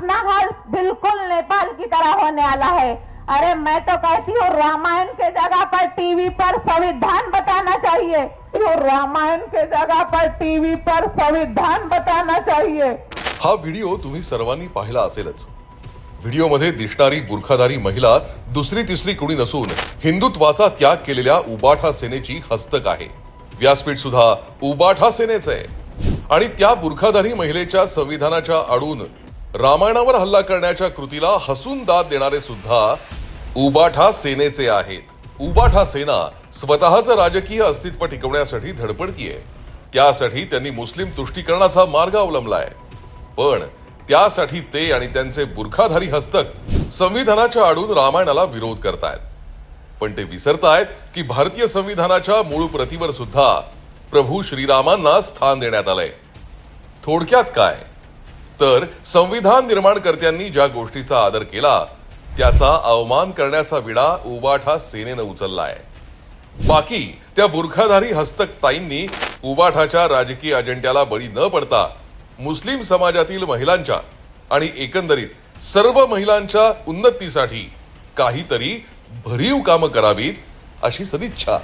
अपना हाल बिल्कुल नेपाल की तरह होने वाला है। अरे मैं तो कहती हूँ रामायण के जगह पर टीवी पर संविधान बताना चाहिए। तो रामायण के जगह पर टीवी पर संविधान बताना चाहिए। हा व्हिडिओ तुम्ही सर्वांनी पाहिला असेलच। व्हिडिओमध्ये दिसणारी बुरखाधारी महिला दुसरी तिसरी कुणी नसून हिंदुत्वाचा त्याग केलेल्या उबाठा सेनेची हस्तक आहे। व्यासपीठ सुद्धा उबाठा सेनेचं आहे आणि त्या बुरखाधारी महिलेच्या संविधानाच्या आडून रामायणावर हल्ला करण्याच्या कृतीला हसून दाद देणारे सुद्धा उबाठा सेनेचे आहेत। उबाठा सेना स्वतःचं राजकीय अस्तित्व टिकवण्यासाठी धडपडतीये। त्यासाठी त्यांनी मुस्लिम तुष्टीकरणाचा मार्ग अवलंबलाय। पण त्यासाठी ते आणि त्यांचे बुरखाधारी हस्तक संविधानाच्या आडून रामायणाला विरोध करतायत। पण ते विसरतायत की भारतीय संविधानाच्या मूळ प्रतीवर सुद्धा प्रभू श्रीरामांना स्थान देण्यात आलंय। थोडक्यात काय तर संविधान निर्माणकर्त्यांनी ज्या गोष्टीचा आदर केला त्याचा अवमान करण्याचा विडा उबाठा सेनेनं उचललाय। बाकी त्या बुरखाधारी हस्तक ताईंनी उबाठाच्या राजकीय अजेंड्याला बळी न पडता मुस्लिम समाजातील महिलांच्या आणि एकंदरीत सर्व महिलांच्या उन्नतीसाठी काहीतरी भरीव कामं करावीत अशी सदिच्छा।